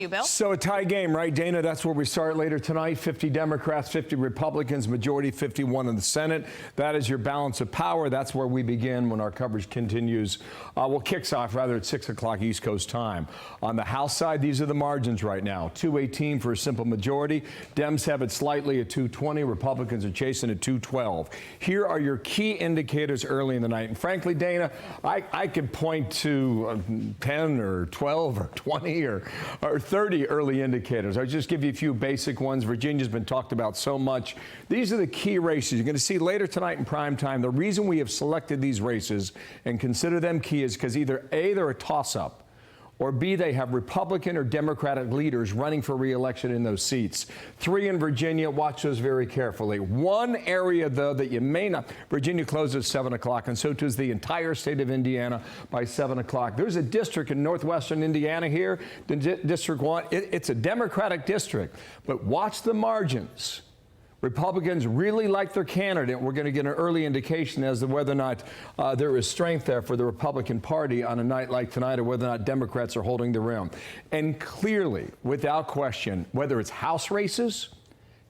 Bill? So a tie game, right, Dana? That's where we start later tonight. 50 Democrats, 50 Republicans, majority 51 in the Senate. That is your balance of power. That's where we begin when our coverage continues. Kicks off rather at 6 o'clock East Coast time. On the House side, these are the margins right now. 218 for a simple majority. Dems have it slightly at 220. Republicans are chasing at 212. Here are your key indicators early in the night. And frankly, Dana, I could point to 10 or 12 or 20 or 30 early indicators. I'll just give you a few basic ones. Virginia's been talked about so much. These are the key races. You're going to see later tonight in prime time. The reason we have selected these races and consider them key is because either A, they're a toss-up, or B, they have Republican or Democratic leaders running for re-election in those seats. 3 in Virginia. Watch those very carefully. One area, though, that you may not. Virginia closes at 7 o'clock, and so does the entire state of Indiana by 7 o'clock. There's a district in northwestern Indiana here, District 1. It's a Democratic district, but watch the margins. Republicans really like their candidate. We're going to get an early indication as to whether or not there is strength there for the Republican Party on a night like tonight, or whether or not Democrats are holding their own. And clearly, without question, whether it's House races,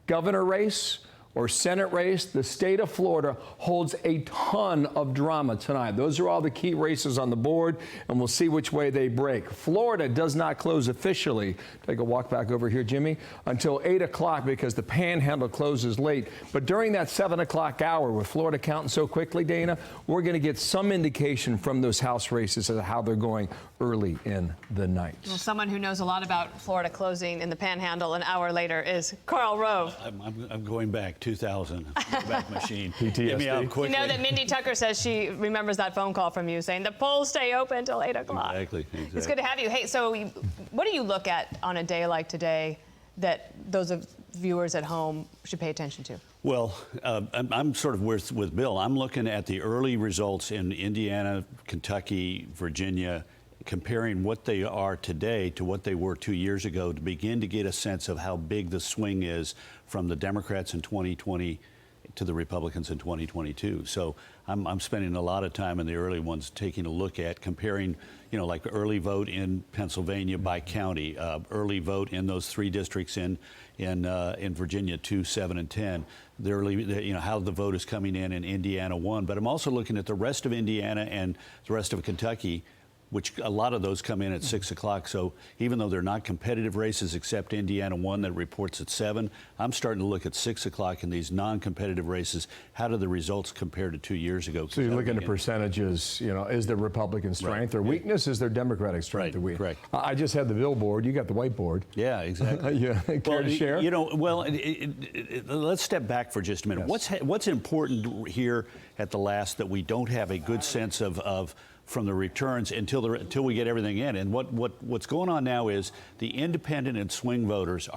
governor race, or Senate race, the state of Florida holds a ton of drama tonight. Those are all the key races on the board, and we'll see which way they break. Florida does not close officially. Take a walk back over here, Jimmy, until 8 o'clock because the Panhandle closes late. But during that 7 o'clock hour, with Florida counting so quickly, Dana, we're going to get some indication from those House races as to how they're going early in the night. Well, someone who knows a lot about Florida closing in the Panhandle an hour later is Karl Rove. I'm going back. 2000, back machine. PTSD. Get me out quickly. You know that Mindy Tucker says she remembers that phone call from you saying the polls stay open until 8 o'clock. Exactly. It's good to have you. Hey, so what do you look at on a day like today that those of viewers at home should pay attention to? Well, I'm sort of with Bill. I'm looking at the early results in Indiana, Kentucky, Virginia, comparing what they are today to what they were 2 years ago to begin to get a sense of how big the swing is from the Democrats in 2020 to the Republicans in 2022. So I'm spending a lot of time in the early ones taking a look at comparing, like early vote in Pennsylvania by county, early vote in those 3 districts in Virginia, 2, 7, and 10. The early, how the vote is coming in Indiana 1. But I'm also looking at the rest of Indiana and the rest of Kentucky, which a lot of those come in at 6 o'clock. So even though they're not competitive races, except Indiana 1 that reports at 7, I'm starting to look at 6 o'clock in these non-competitive races. How do the results compare to 2 years ago? So you're looking at percentages, is there Republican strength or weakness? Is there Democratic strength or weakness? Correct. I just had the billboard. You got the whiteboard. Yeah, exactly. Care to share? Let's step back for just a minute. Yes. What's important here at the last that we don't have a good sense of from the returns until we get everything in. And what's going on now is the independent and swing voters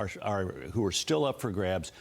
who are still up for grabs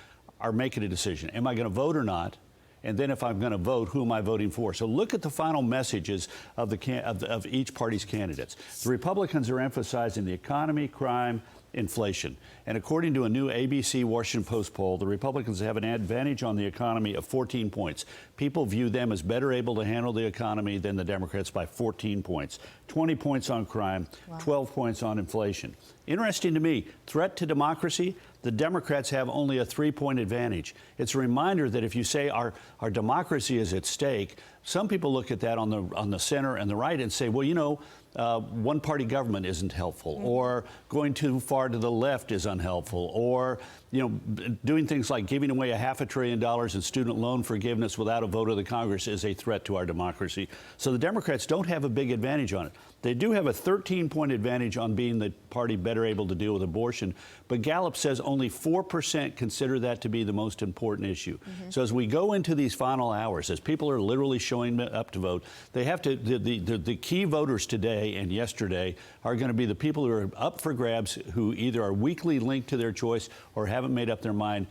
are making a decision. Am I going to vote or not? And then if I'm going to vote, who am I voting for? So look at the final messages of each party's candidates. The Republicans are emphasizing the economy, crime, inflation. And according to a new ABC Washington Post poll, the Republicans have an advantage on the economy of 14 points. People view them as better able to handle the economy than the Democrats by 14 points. 20 points on crime, 12 points on inflation. Interesting to me, threat to democracy, the Democrats have only a 3-point advantage. It's a reminder that if you say our democracy is at stake, some people look at that on the center and the right and say, well, one-party government isn't helpful, or going too far to the left is unhelpful, or doing things like giving away $500 billion in student loan forgiveness without a vote of the Congress is a threat to our democracy. So the Democrats don't have a big advantage on it. They do have a 13-point advantage on being the party better able to deal with abortion, but Gallup says only 4% consider that to be the most important issue. So as we go into these final hours, as people are literally showing up to vote, they have to. The key voters today and yesterday are going to be the people who are up for grabs, who either are weakly linked to their choice or haven't made up their mind.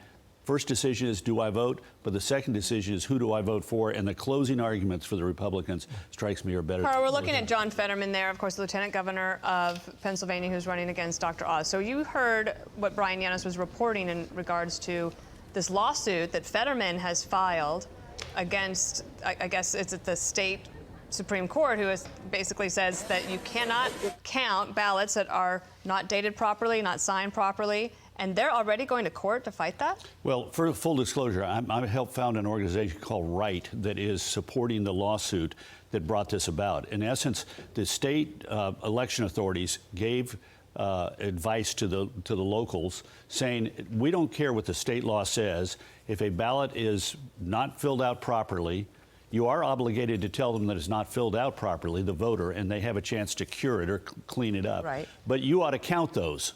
First decision is, do I vote? But the second decision is, who do I vote for? And the closing arguments for the Republicans, strikes me, are better. Karl, we're looking at John Fetterman there, of course, the Lieutenant Governor of Pennsylvania, who's running against Dr. Oz. So you heard what Brian Yanis was reporting in regards to this lawsuit that Fetterman has filed against, I guess it's at the state Supreme Court, who basically says that you cannot count ballots that are not dated properly, not signed properly, and they're already going to court to fight that? Well, for full disclosure, I helped found an organization called Right that is supporting the lawsuit that brought this about. In essence, the state election authorities gave advice to the locals saying, we don't care what the state law says. If a ballot is not filled out properly, you are obligated to tell them that it's not filled out properly, the voter, and they have a chance to cure it or clean it up. Right. But you ought to count those.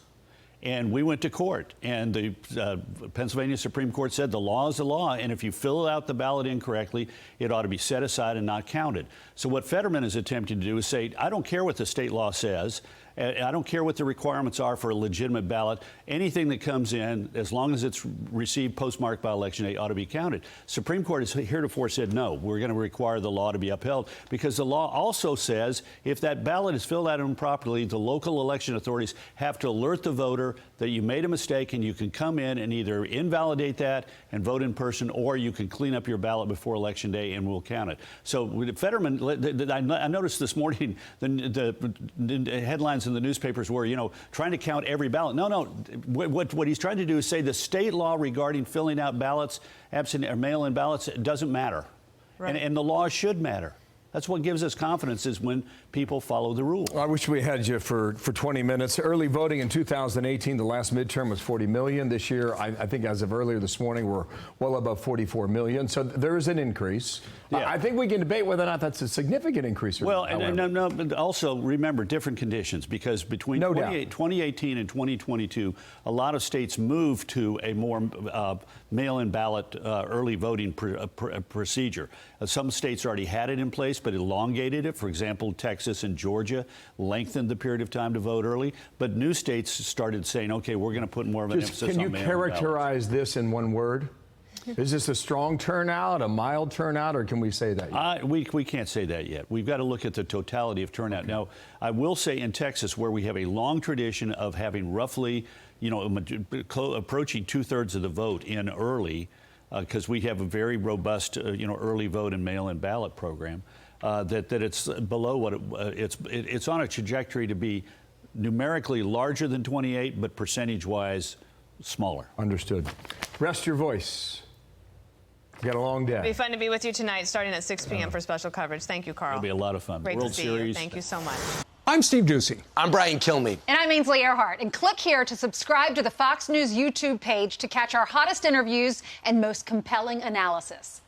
And we went to court, and the Pennsylvania Supreme Court said the law is the law, and if you fill out the ballot incorrectly, it ought to be set aside and not counted. So what Fetterman is attempting to do is say, I don't care what the state law says. I don't care what the requirements are for a legitimate ballot. Anything that comes in, as long as it's received postmarked by Election Day, ought to be counted. Supreme Court has heretofore said, no, we're going to require the law to be upheld, because the law also says if that ballot is filled out improperly, the local election authorities have to alert the voter that you made a mistake, and you can come in and either invalidate that and vote in person, or you can clean up your ballot before Election Day and we'll count it. So with Fetterman, I noticed this morning the headlines in the newspapers were, trying to count every ballot. No. What he's trying to do is say the state law regarding filling out ballots, absent or mail-in ballots, doesn't matter. Right. And the law should matter. That's what gives us confidence, is when people follow the rules. I wish we had you for 20 minutes. Early voting in 2018, the last midterm was 40 million. This year, I think as of earlier this morning, we're well above 44 million. So there is an increase. Yeah. I think we can debate whether or not that's a significant increase. Well, no, but also remember different conditions, because between 2018 and 2022, a lot of states moved to a more mail-in ballot early voting procedure. Some states already had it in place, but elongated it. For example, Texas and Georgia lengthened the period of time to vote early. But new states started saying, okay, we're going to put more of an emphasis on mail-in ballots. Can you characterize this in one word? Is this a strong turnout, a mild turnout, or can we say that yet? We can't say that yet. We've got to look at the totality of turnout. Okay. Now, I will say in Texas, where we have a long tradition of having roughly, approaching 2/3 of the vote in early, because we have a very robust, early vote and mail-in ballot program, that it's below what it's on a trajectory to be numerically larger than 28, but percentage-wise smaller. Understood. Rest your voice. You got a long day. It'll be fun to be with you tonight, starting at 6 p.m. for special coverage. Thank you, Carl. It'll be a lot of fun. Great World to see Series. you. Thank you so much. I'm Steve Ducey. I'm Brian Kilmeade. And I'm Ainsley Earhart. And click here to subscribe to the Fox News YouTube page to catch our hottest interviews and most compelling analysis.